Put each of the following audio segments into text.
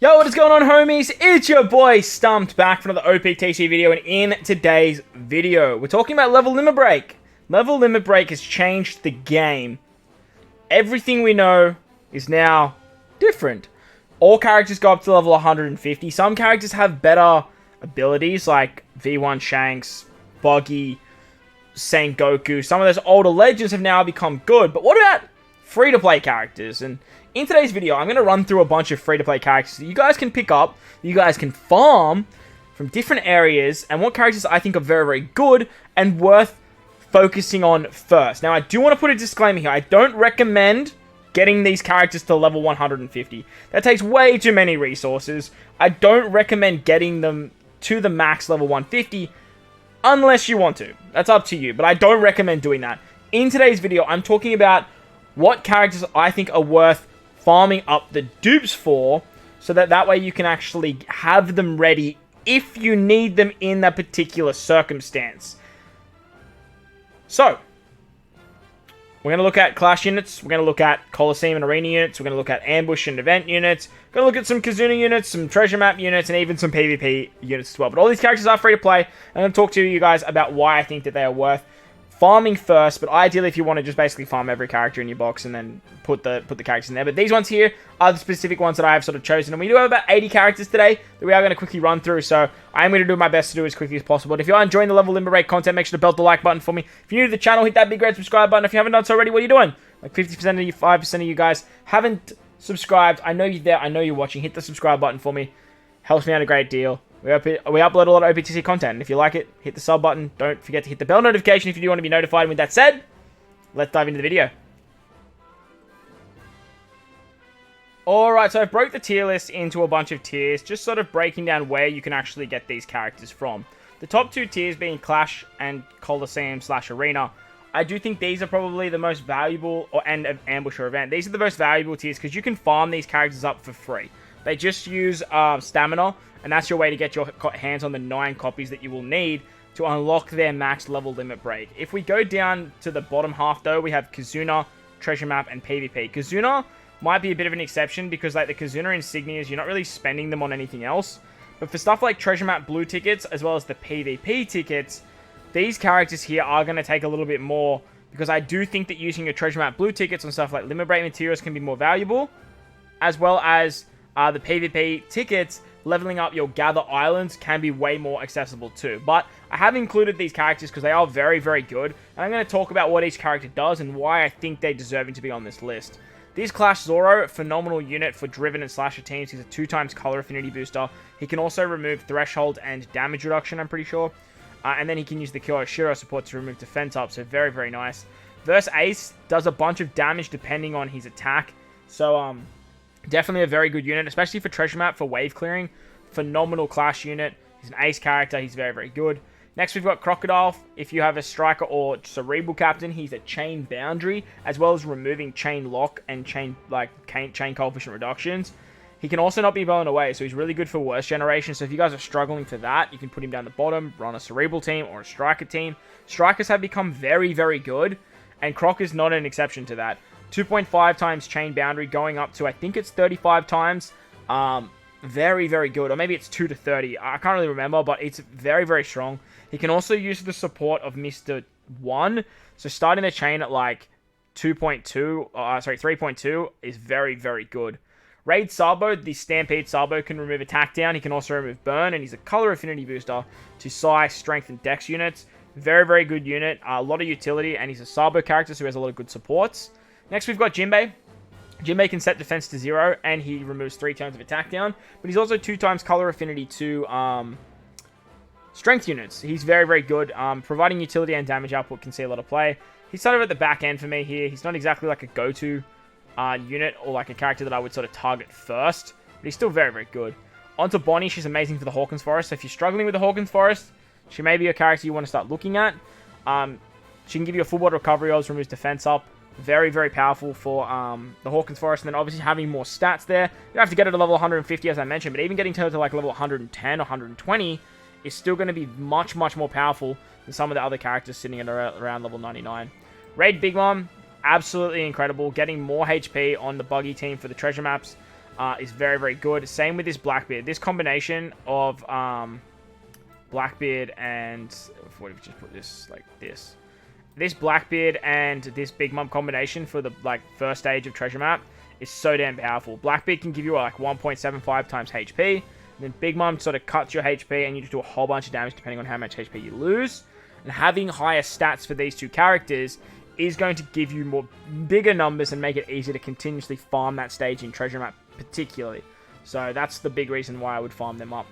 Yo, what is going on, homies? It's your boy Stumped back for another OPTC video, and in today's video, we're talking about level limit break. Level limit break has changed the game. Everything we know is now different. All characters go up to level 150. Some characters have better abilities, like V1 Shanks, Buggy, Sengoku. Some of those older legends have now become good. But what about free-to-play characters? And in today's video, I'm going to run through a bunch of free-to-play characters that you guys can pick up, you guys can farm from different areas, and what characters I think are very, very good and worth focusing on first. Now, I do want to put a disclaimer here. I don't recommend getting these characters to level 150. That takes way too many resources. I don't recommend getting them to the max level 150 unless you want to. That's up to you, but I don't recommend doing that. In today's video, I'm talking about what characters I think are worth farming up the dupes for, so that way you can actually have them ready if you need them in that particular circumstance. So, we're going to look at clash units, we're going to look at Coliseum and Arena units, we're going to look at ambush and event units, we're going to look at some Kizuna units, some treasure map units, and even some PvP units as well. But all these characters are free to play. I'm going to talk to you guys about why I think that they are worth farming first, but ideally if you want to just basically farm every character in your box and then put the characters in there. But these ones here are the specific ones that I have sort of chosen, and we do have about 80 characters today that we are going to quickly run through, so I'm going to do my best to do as quickly as possible. But if you are enjoying the level limit break content, make sure to belt the like button for me. If you're new to the channel, hit that big red subscribe button. If you haven't done so already, what are you doing? Like 50% of you, 5% of you guys haven't subscribed. I know you're there, I know you're watching. Hit the subscribe button for me. Helps me out a great deal. We upload a lot of OPTC content, and if you like it, hit the sub button. Don't forget to hit the bell notification if you do want to be notified. And with that said, let's dive into the video. Alright, so I broke the tier list into a bunch of tiers, just sort of breaking down where you can actually get these characters from. The top two tiers being Clash and Coliseum / Arena. I do think these are probably the most valuable, and Ambush or Event. These are the most valuable tiers because you can farm these characters up for free. They just use stamina, and that's your way to get your hands on the 9 copies that you will need to unlock their max level limit break. If we go down to the bottom half, though, we have Kizuna, Treasure Map, and PvP. Kizuna might be a bit of an exception because, like, the Kizuna insignias, you're not really spending them on anything else. But for stuff like Treasure Map blue tickets, as well as the PvP tickets, these characters here are going to take a little bit more, because I do think that using your Treasure Map blue tickets on stuff like limit break materials can be more valuable, as well as the PvP tickets. Leveling up your Gather Islands can be way more accessible too. But I have included these characters because they are very, very good. And I'm going to talk about what each character does and why I think they're deserving to be on this list. These Clash Zoro, phenomenal unit for Driven and Slasher teams. He's a 2x color affinity booster. He can also remove Threshold and damage reduction, I'm pretty sure. And then he can use the Kyoshiro support to remove defense up. So very, very nice. Verse Ace does a bunch of damage depending on his attack. So, definitely a very good unit, especially for Treasure Map, for wave clearing. Phenomenal Clash unit. He's an ace character. He's very, very good. Next, we've got Crocodile. If you have a Striker or Cerebral Captain, he's a Chain Boundary, as well as removing Chain Lock and Chain Coefficient Reductions. He can also not be blown away, so he's really good for Worst Generation. So if you guys are struggling for that, you can put him down the bottom, run a Cerebral team or a Striker team. Strikers have become very, very good, and Croc is not an exception to that. 2.5 times Chain Boundary, going up to, I think it's 35 times. Very, very good. Or maybe it's 2 to 30. I can't really remember, but it's very, very strong. He can also use the support of Mr. 1. So starting the chain at like 3.2 is very, very good. Raid Sabo, the Stampede Sabo, can remove attack down. He can also remove burn, and he's a color affinity booster to Psi, Strength, and Dex units. Very, very good unit. A lot of utility, and he's a Sabo character, so he has a lot of good supports. Next, we've got Jinbei. Jinbei can set defense to 0, and he removes 3 turns of attack down. But he's also 2x color affinity to strength units. He's very, very good. Providing utility and damage output can see a lot of play. He's sort of at the back end for me here. He's not exactly like a go-to unit or like a character that I would sort of target first. But he's still very, very good. Onto Bonnie. She's amazing for the Hawkins Forest. So if you're struggling with the Hawkins Forest, she may be a character you want to start looking at. She can give you a full body recovery odds, removes defense up. Very, very powerful for the Hawkins Forest. And then obviously having more stats there. You don't have to get it to level 150 as I mentioned. But even getting to like level 110 or 120 is still going to be much, much more powerful than some of the other characters sitting at around level 99. Raid Big Mom. absolutely incredible. Getting more HP on the Buggy team for the treasure maps. is very, very good. Same with this Blackbeard. This combination of Blackbeard and... What if we just put this like this? This Blackbeard and this Big Mom combination for the first stage of Treasure Map is so damn powerful. Blackbeard can give you like 1.75 times HP. And then Big Mom sort of cuts your HP and you just do a whole bunch of damage depending on how much HP you lose. And having higher stats for these two characters is going to give you bigger numbers and make it easier to continuously farm that stage in Treasure Map particularly. So that's the big reason why I would farm them up.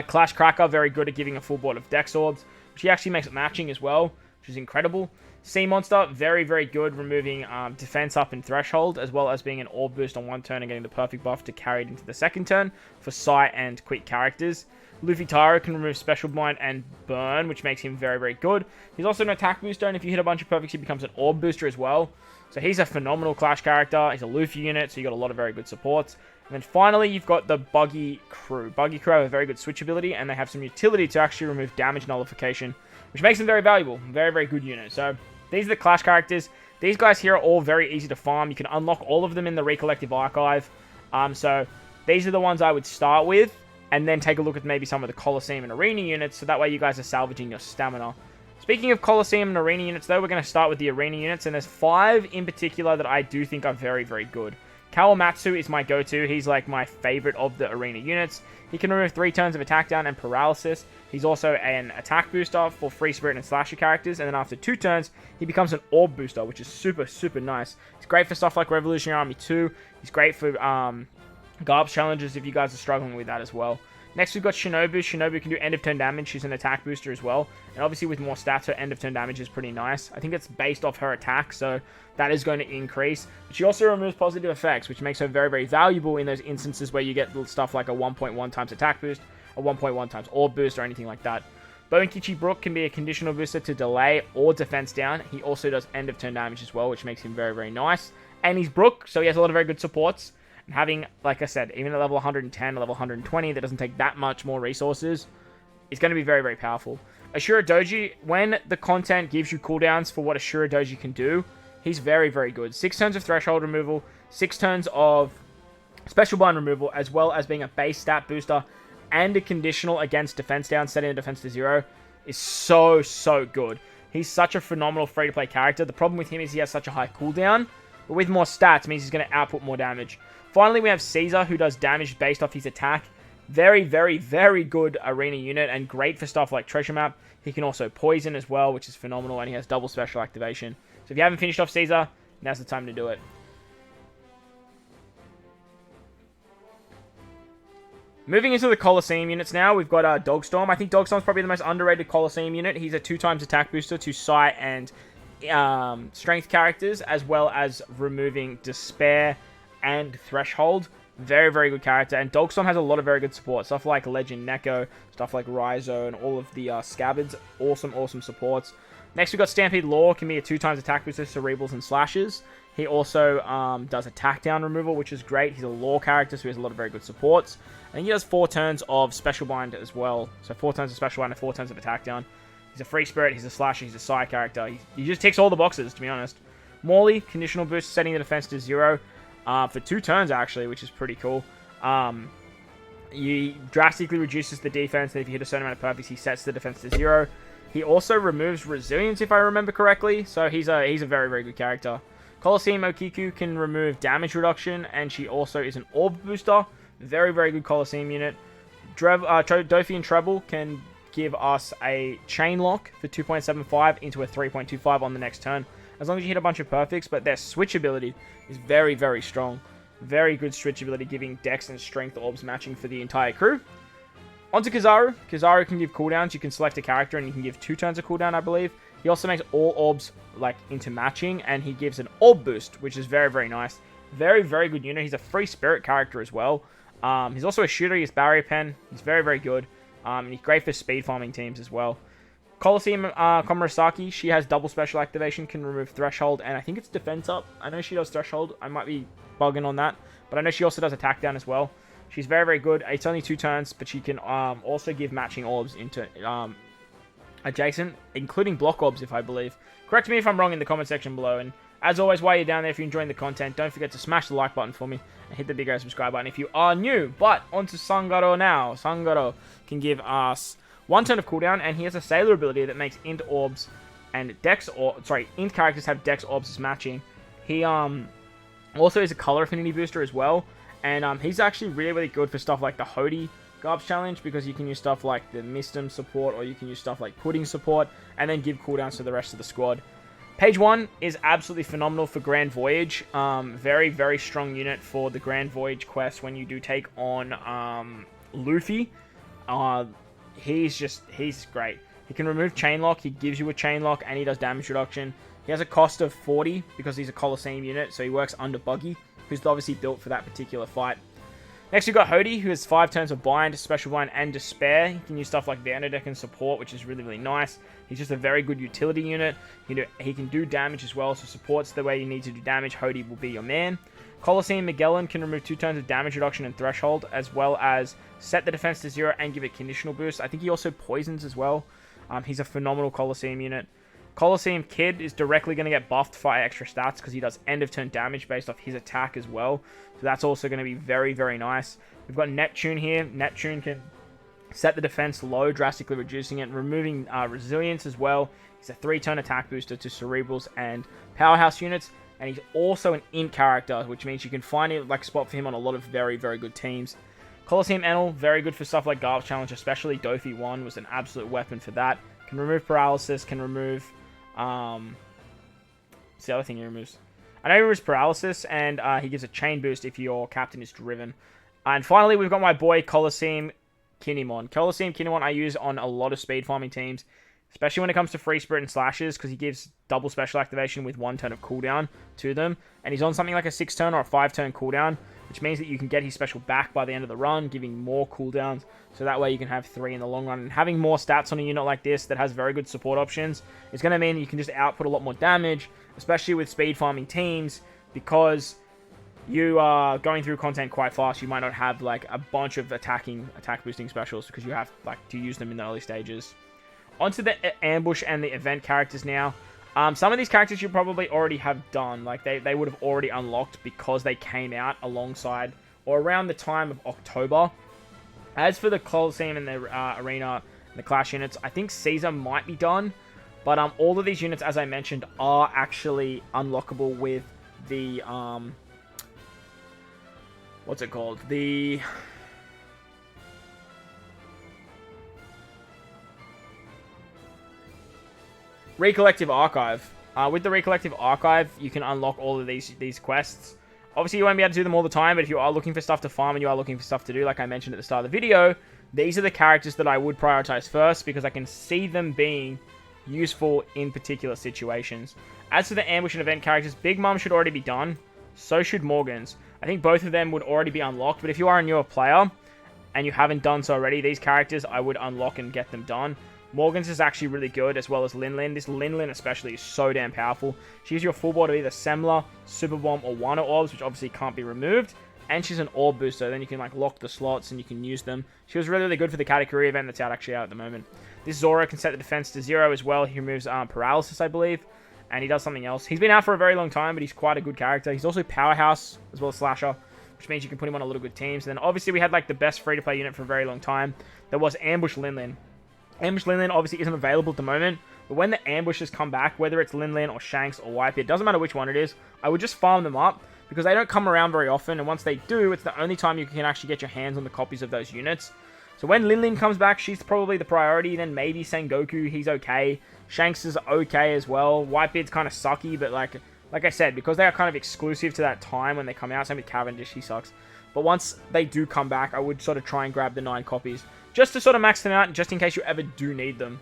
Clash Cracker, very good at giving a full board of Dex Orbs. She actually makes it matching as well, which is incredible. Sea Monster, very, very good, removing defense up and threshold, as well as being an orb boost on one turn and getting the perfect buff to carry it into the second turn for sight and quick characters. Luffy Taro can remove Special Blind and Burn, which makes him very, very good. He's also an attack booster, and if you hit a bunch of perfects, he becomes an orb booster as well. So he's a phenomenal Clash character. He's a Luffy unit, so you got a lot of very good supports. And then finally, you've got the Buggy crew. Buggy crew have a very good switch ability, and they have some utility to actually remove damage nullification, which makes them very valuable. Very, very good unit. So these are the Clash characters. These guys here are all very easy to farm. You can unlock all of them in the Recollective Archive. So these are the ones I would start with, and then take a look at maybe some of the Coliseum and Arena units, so that way you guys are salvaging your stamina. Speaking of Coliseum and Arena units, though, we're going to start with the Arena units, and there's 5 in particular that I do think are very, very good. Kawamatsu is my go-to. He's like my favorite of the Arena units. He can remove 3 turns of attack down and paralysis. He's also an attack booster for free spirit and slasher characters, and then after 2 turns, he becomes an orb booster, which is super, super nice. He's great for stuff like Revolutionary Army 2. He's great for Garbs challenges if you guys are struggling with that as well. Next, we've got Shinobu. Shinobu can do end of turn damage. She's an attack booster as well. And obviously with more stats, her end of turn damage is pretty nice. I think it's based off her attack, so that is going to increase. But she also removes positive effects, which makes her very, very valuable in those instances where you get stuff like a 1.1 times attack boost, a 1.1 times orb boost, or anything like that. Boenkichi Brook can be a conditional booster to delay or defense down. He also does end of turn damage as well, which makes him very, very nice. And he's Brook, so he has a lot of very good supports. And having, like I said, even at level 110, level 120, that doesn't take that much more resources, is going to be very, very powerful. Ashura Doji, when the content gives you cooldowns for what Ashura Doji can do, he's very, very good. 6 turns of threshold removal, 6 turns of special bind removal, as well as being a base stat booster and a conditional against defense down, setting the defense to 0, is so, so good. He's such a phenomenal free-to-play character. The problem with him is he has such a high cooldown, but with more stats means he's going to output more damage. Finally, we have Caesar, who does damage based off his attack. Very, very, very good arena unit and great for stuff like Treasure Map. He can also poison as well, which is phenomenal, and he has double special activation. So if you haven't finished off Caesar, now's the time to do it. Moving into the Coliseum units now, we've got Dogstorm. I think Dogstorm's probably the most underrated Coliseum unit. He's a 2 times attack booster to sight and strength characters, as well as removing Despair and Threshold. Very, very good character. And Dogstorm has a lot of very good support. Stuff like Legend Neko, stuff like Raizo, and all of the Scabbards. Awesome, awesome supports. Next, we've got Stampede Law. Can be a 2 times attack booster to Cerebrals and Slashes. He also does attack down removal, which is great. He's a Law character, so he has a lot of very good supports. And he does 4 turns of Special Bind as well. So 4 turns of Special Bind and 4 turns of attack down. He's a Free Spirit, he's a Slasher, he's a side character. He just ticks all the boxes, to be honest. Morley, conditional boost, setting the defense to 0. For 2 turns, actually, which is pretty cool. He drastically reduces the defense, and if you hit a certain amount of perfects, he sets the defense to 0. He also removes resilience, if I remember correctly, so he's a very, very good character. Coliseum Okiku can remove damage reduction, and she also is an orb booster. Very, very good Coliseum unit. Dofi and Treble can give us a chain lock for 2.75 into a 3.25 on the next turn, as long as you hit a bunch of perfects, but their switch ability is very, very strong. Very good switch ability, giving dex and strength orbs matching for the entire crew. Onto Kizaru. Kizaru can give cooldowns. You can select a character and you can give 2 turns of cooldown, I believe. He also makes all orbs into matching, and he gives an orb boost, which is very, very nice. Very, very good unit. He's a free spirit character as well. He's also a shooter. He has barrier pen. He's very, very good. And he's great for speed farming teams as well. Coliseum Komurasaki, she has double special activation, can remove threshold, and I think it's defense up. I know she does threshold. I might be bugging on that, but I know she also does attack down as well. She's very, very good. It's only 2 turns, but she can also give matching orbs into adjacent, including block orbs, if I believe. Correct me if I'm wrong in the comment section below, and As always, while you're down there, if you're enjoying the content, don't forget to smash the like button for me and hit the big red subscribe button if you are new. But onto Sangaro now. Sangaro can give us 1 turn of cooldown, and he has a Sailor ability that makes int orbs and dex, int characters have dex orbs as matching. He also is a color affinity booster as well, and he's actually really good for stuff like the Hody Garbs challenge, because you can use stuff like the Mistum support, or you can use stuff like Pudding support, and then give cooldowns to the rest of the squad. Page 1 is absolutely phenomenal for Grand Voyage. Very strong unit for the Grand Voyage quest when you do take on Luffy. He's great. He can remove chain lock, he gives you a chain lock, and he does damage reduction. He has a cost of 40 because he's a Coliseum unit, so he works under Buggy, who's obviously built for that particular fight. Next, we've got Hody, who has 5 turns of Bind, Special Bind, and Despair. He can use stuff like the Deck and support, which is really nice. He's just a very good utility unit. He can do damage as well, so support's the way you need to do damage. Hody will be your man. Coliseum Magellan can remove 2 turns of damage reduction and threshold, as well as set the defense to 0 and give it conditional boost. I think he also poisons as well. He's a phenomenal Coliseum unit. Coliseum Kid is directly going to get buffed for extra stats because he does end of turn damage based off his attack as well. So that's also going to be very nice. We've got Neptune here. Neptune can set the defense low, drastically reducing it, removing resilience as well. He's a 3-turn attack booster to Cerebrals and Powerhouse units. And he's also an int character, which means you can find a spot for him on a lot of very good teams. Coliseum Enel, very good for stuff like Garbs Challenge, especially Dofi 1 was an absolute weapon for that. Can remove paralysis, can remove... it's the other thing he removes. I know he removes paralysis, and he gives a chain boost if your captain is driven. And finally, we've got my boy Coliseum Kinemon. Coliseum Kinemon I use on a lot of speed farming teams, especially when it comes to Free Spirit and Slashes, because he gives double special activation with 1 turn of cooldown to them. And he's on something like a 6-turn or a 5-turn cooldown, which means that you can get his special back by the end of the run, giving more cooldowns, so that way you can have 3 in the long run. And having more stats on a unit like this that has very good support options is going to mean that you can just output a lot more damage, especially with speed farming teams, because you are going through content quite fast. You might not have like a bunch of attack boosting specials because you have to use them in the early stages. Onto the ambush and the event characters now. Some of these characters you probably already have done. Like they would have already unlocked because they came out alongside or around the time of October. As for the Coliseum and the Arena and the Clash units, I think Caesar might be done. But all of these units, as I mentioned, are actually unlockable with the... what's it called? The... Recollective Archive. With the Recollective Archive, you can unlock all of these quests. Obviously, you won't be able to do them all the time, but if you are looking for stuff to farm and you are looking for stuff to do, like I mentioned at the start of the video, these are the characters that I would prioritize first because I can see them being useful in particular situations. As for the ambush and event characters, Big Mom should already be done. So should Morgan's. I think both of them would already be unlocked, but if you are a newer player and you haven't done so already, these characters I would unlock and get them done. Morgan's is actually really good, as well as Lin. This Lin especially is so damn powerful. She gives you a full board of either Semler, Super Bomb, or Wano Orbs, which obviously can't be removed. And she's an Orb booster, then you can lock the slots and you can use them. She was really good for the category event that's out at the moment. This Zora can set the defense to 0 as well. He removes paralysis, I believe. And he does something else. He's been out for a very long time, but he's quite a good character. He's also Powerhouse, as well as Slasher, which means you can put him on a lot of good teams. And then obviously we had the best free-to-play unit for a very long time. That was Ambush Lin. Ambush Lin obviously isn't available at the moment, but when the ambushes come back, whether it's Lin or Shanks or Wipe, it doesn't matter which one it is, I would just farm them up, because they don't come around very often, and once they do, it's the only time you can actually get your hands on the copies of those units. So when Lin comes back, she's probably the priority, then maybe Sengoku, he's okay. Shanks is okay as well. Whitebeard's kind of sucky, but like I said, because they are kind of exclusive to that time when they come out, same with Cavendish, he sucks. But once they do come back, I would sort of try and grab the 9 copies, just to sort of max them out, just in case you ever do need them.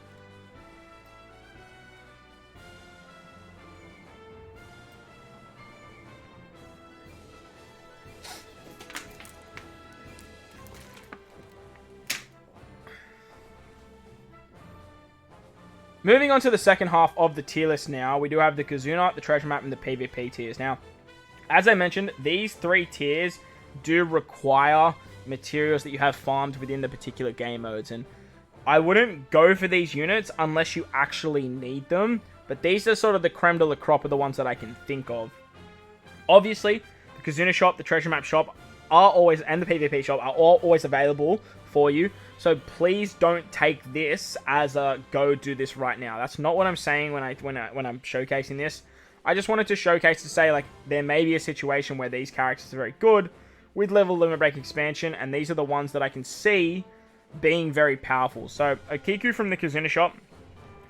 Moving on to the second half of the tier list now, we do have the Kizuna, the Treasure Map, and the PvP tiers. Now, as I mentioned, these 3 tiers do require materials that you have farmed within the particular game modes, and I wouldn't go for these units unless you actually need them, But these are sort of the creme de la crop of the ones that I can think of. Obviously, the Kizuna shop, the treasure map shop are always, and the PvP shop are all always available for you. So please don't take this as a go do this right now. That's not what I'm saying when I'm showcasing this. I just wanted to showcase to say, like, there may be a situation where these characters are very good with level limit break expansion, and these are the ones that I can see being very powerful. So a Kiku from the Kizuna shop.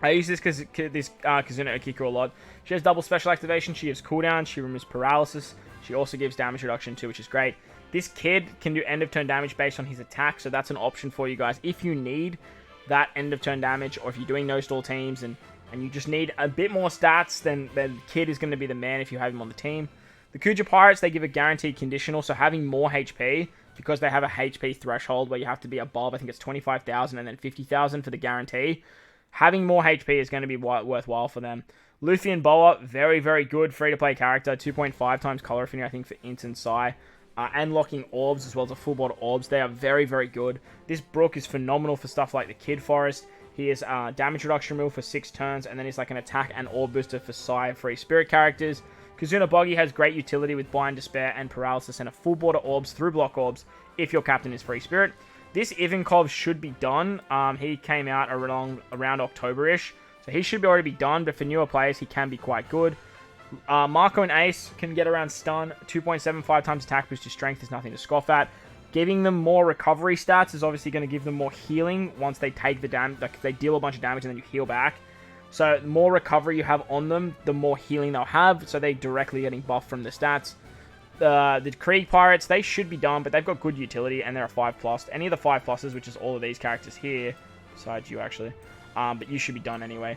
I use this Kizuna Akiku a lot. She has double special activation. She gives cooldown. She removes paralysis. She also gives damage reduction too, which is great. This kid can do end of turn damage based on his attack, so that's an option for you guys if you need that end of turn damage, or if you're doing no stall teams and you just need a bit more stats, then kid is going to be the man if you have him on the team. The Kuja Pirates, they give a guaranteed conditional, so having more HP, because they have a HP threshold where you have to be above, I think it's 25,000 and then 50,000 for the guarantee. Having more HP is going to be worthwhile for them. Luffy and Boa, very, very good free-to-play character. 2.5 times color affinity, I think, for Int and Sai. And locking orbs as well as a full bot orbs. They are very, very good. This Brook is phenomenal for stuff like the Kid Forest. He is damage reduction removal for 6 turns, and then he's like an attack and orb booster for Sai free spirit characters. Kizuna Buggy has great utility with Bind, Despair, and Paralysis, and a full border orbs through block orbs if your captain is free spirit. This Ivankov should be done. He came out around October-ish, so he should already be done, but for newer players, he can be quite good. Marco and Ace can get around stun. 2.75 times attack boost to strength is nothing to scoff at. Giving them more recovery stats is obviously going to give them more healing once they take the damage. Like, they deal a bunch of damage and then you heal back. So the more recovery you have on them, the more healing they'll have. So they're directly getting buffed from the stats. The Krieg Pirates, they should be done, but they've got good utility and they're a 5+. Any of the 5+, which is all of these characters here, besides you actually, but you should be done anyway.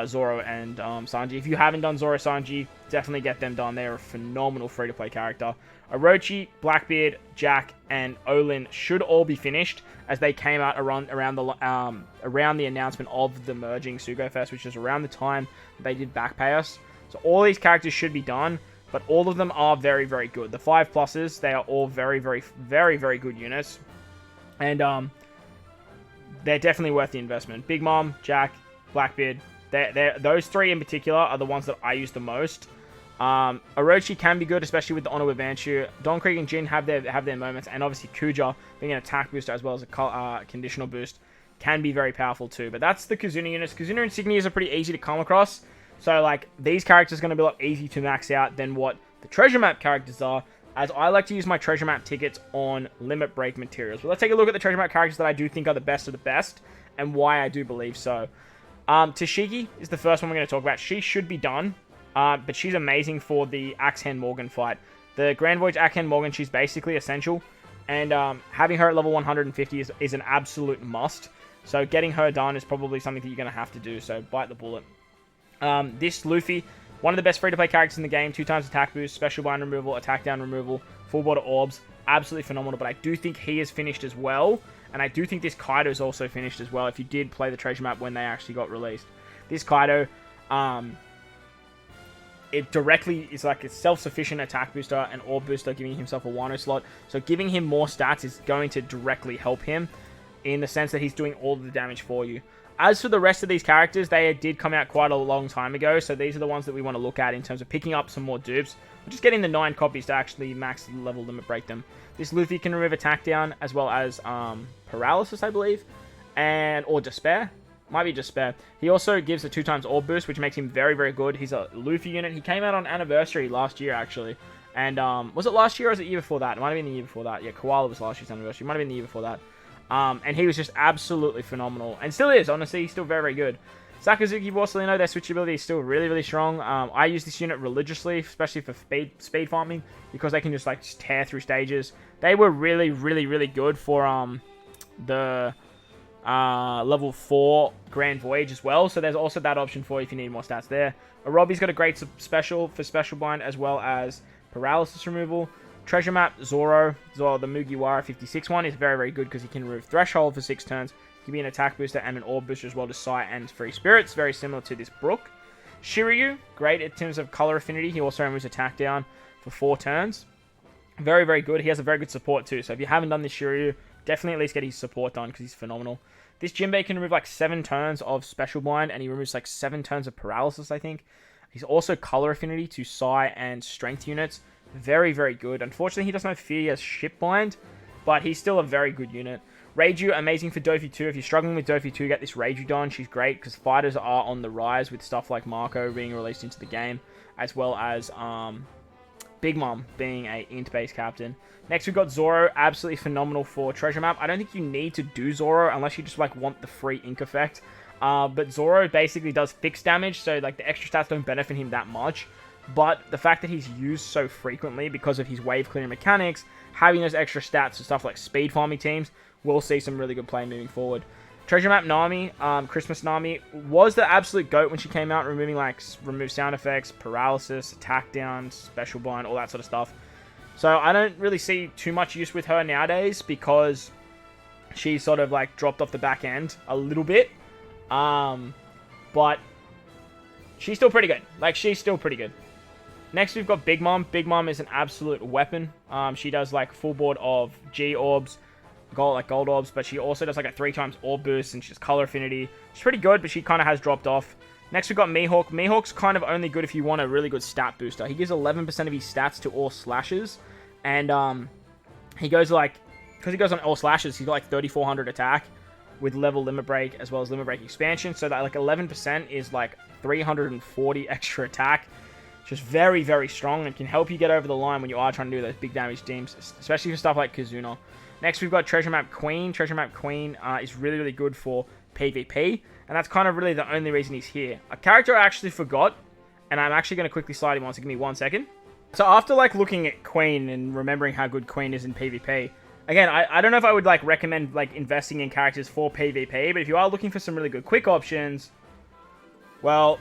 Zoro and Sanji. If you haven't done Zoro Sanji, definitely get them done. They're a phenomenal free-to-play character. Orochi, Blackbeard, Jack, and Olin should all be finished, as they came out around the announcement of the merging Sugo Fest, which is around the time they did backpay us. So all these characters should be done, but all of them are very, very good. The 5+, they are all very, very, very, very good units, and they're definitely worth the investment. Big Mom, Jack, Blackbeard. Those three in particular are the ones that I use the most. Orochi can be good, especially with the Honor with Vanshu. Don Krieg and Jin have their moments, and obviously Kuja, being an attack booster as well as a conditional boost, can be very powerful too. But that's the Kizuna units. Kizuna insignias are pretty easy to come across, so like these characters are going to be a lot easier to max out than what the treasure map characters are, as I like to use my treasure map tickets on limit break materials. But let's take a look at the treasure map characters that I do think are the best of the best, and why I do believe so. Tashigi is the first one we're going to talk about. She should be done, but she's amazing for the Axe Hand Morgan fight. The Grand Voyage Axe Hand Morgan, she's basically essential, and having her at level 150 is an absolute must. So getting her done is probably something that you're going to have to do, so bite the bullet. This Luffy, one of the best free-to-play characters in the game, 2 times attack boost, special bind removal, attack down removal, full border orbs, absolutely phenomenal, but I do think he is finished as well. And I do think this Kaido is also finished as well, if you did play the treasure map when they actually got released. This Kaido, it directly is like a self-sufficient attack booster and orb booster, giving himself a Wano slot. So giving him more stats is going to directly help him, in the sense that he's doing all of the damage for you. As for the rest of these characters, they did come out quite a long time ago, so these are the ones that we want to look at in terms of picking up some more dupes. We're just getting the 9 copies to actually max level limit break them. This Luffy can remove attack down, as well as paralysis, I believe, or despair. Might be despair. He also gives a 2 times orb boost, which makes him very, very good. He's a Luffy unit. He came out on anniversary last year, actually. And was it last year or was it the year before that? It might have been the year before that. Yeah, Koala was last year's anniversary. It might have been the year before that. And he was just absolutely phenomenal. And still is, honestly. He's still very, very good. Sakazuki, Borsalino, their switchability is still really, really strong. I use this unit religiously, especially for speed farming, because they can just tear through stages. They were really, really, really good for the level 4 Grand Voyage as well. So there's also that option for you if you need more stats there. Robbie's got a great special for Special Bind, as well as paralysis removal. Treasure map, Zoro, the Mugiwara 56 one is very, very good because he can remove Threshold for 6 turns. He can be an attack booster and an orb booster as well to Sai and Free Spirits, very similar to this Brook. Shiryu, great in terms of color affinity. He also removes attack down for 4 turns. Very, very good. He has a very good support too. So if you haven't done this Shiryu, definitely at least get his support done because he's phenomenal. This Jinbei can remove like 7 turns of Special Blind, and he removes like 7 turns of Paralysis, I think. He's also Color Affinity to Psi and Strength units. Very, very good. Unfortunately, he doesn't have Fear, he has Ship Bind, but he's still a very good unit. Reiju, amazing for Dofu 2. If you're struggling with Dofu 2, get this Reiju done. She's great because fighters are on the rise with stuff like Marco being released into the game, as well as Big Mom being a int-based captain. Next, we've got Zoro, absolutely phenomenal for Treasure Map. I don't think you need to do Zoro unless you just like want the free ink effect. But Zoro basically does fixed damage, so like the extra stats don't benefit him that much. But the fact that he's used so frequently because of his wave clearing mechanics, having those extra stats and stuff like speed farming teams, we'll see some really good play moving forward. Treasure Map Nami, Christmas Nami, was the absolute GOAT when she came out, removing like remove sound effects, paralysis, attack down, special blind, all that sort of stuff. So I don't really see too much use with her nowadays because she sort of like dropped off the back end a little bit. But she's still pretty good. Like, she's still pretty good. Next, we've got Big Mom. Big Mom is an absolute weapon. She does like full board of G orbs, gold orbs, but she also does like a 3x orb boost, and she's color affinity. She's pretty good, but she kind of has dropped off. Next, we've got Mihawk. Mihawk's kind of only good if you want a really good stat booster. He gives 11% of his stats to all slashes, and he goes like, because he goes on all slashes, he's got like 3,400 attack with level limit break as well as limit break expansion, so that like 11% is like 340 extra attack. Just very, very strong and can help you get over the line when you are trying to do those big damage teams, especially for stuff like Kizuna. Next, we've got Treasure Map Queen. Treasure Map Queen is really, really good for PvP, and that's kind of really the only reason he's here. A character I actually forgot, and I'm actually going to quickly slide him on, so give me 1 second. So after like looking at Queen and remembering how good Queen is in PvP, again, I don't know if I would like recommend like investing in characters for PvP, but if you are looking for some really good quick options, well,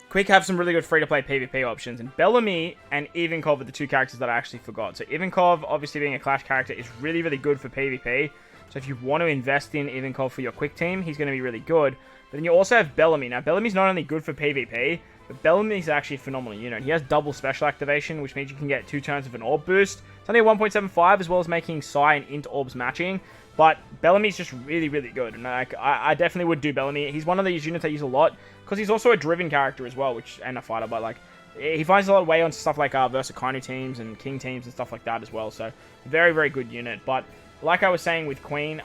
Quick have some really good free-to-play PvP options, and Bellamy and Ivankov are the 2 characters that I actually forgot. So Ivankov, obviously being a Clash character, is really, really good for PvP. So if you want to invest in Ivankov for your quick team, he's going to be really good. But then you also have Bellamy. Now, Bellamy's not only good for PvP, but Bellamy's actually a phenomenal unit. He has double special activation, which means you can get 2 turns of an orb boost. It's only a 1.75, as well as making Psi and Int orbs matching. But Bellamy's just really, really good. And I definitely would do Bellamy. He's one of these units I use a lot, because he's also a driven character as well, and a fighter. But like, he finds a lot of way on stuff like Versa Kainu teams and King teams and stuff like that as well. So very, very good unit. But like I was saying with Queen,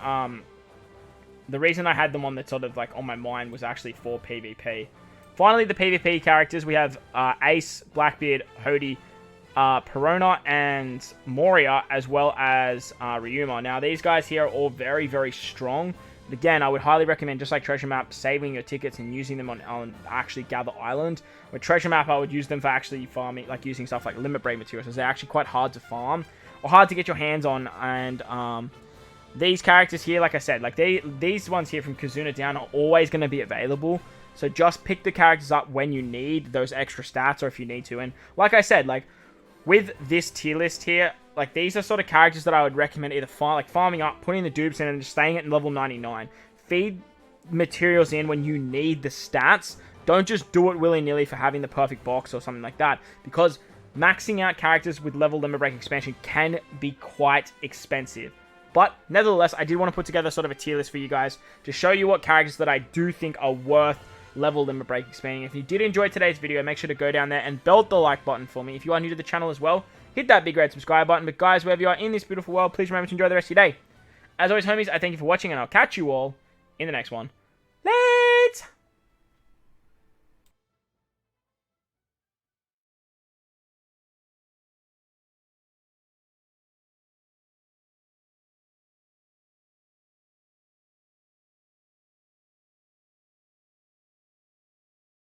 the reason I had them on the sort of like on my mind was actually for PvP. Finally, the PvP characters, we have Ace, Blackbeard, Hody, Perona, and Moria, as well as Ryuma. Now, these guys here are all very, very strong. But again, I would highly recommend, just like Treasure Map, saving your tickets and using them on actually Gather Island. With Treasure Map, I would use them for actually farming, like using stuff like Limit Break materials, because they're actually quite hard to farm, or hard to get your hands on. And these characters here, like I said, like these ones here from Kizuna down are always going to be available. So just pick the characters up when you need those extra stats, or if you need to. And like I said, like with this tier list here, like these are sort of characters that I would recommend either farming up, putting the dupes in, and just staying at level 99. Feed materials in when you need the stats. Don't just do it willy-nilly for having the perfect box or something like that, because maxing out characters with level limit break expansion can be quite expensive. But nevertheless, I did want to put together sort of a tier list for you guys to show you what characters that I do think are worth level limit break expanding. If you did enjoy today's video, make sure to go down there and belt the like button for me. If you are new to the channel as well, hit that big red subscribe button. But guys, wherever you are in this beautiful world, please remember to enjoy the rest of your day. As always, homies, I thank you for watching, and I'll catch you all in the next one. Later!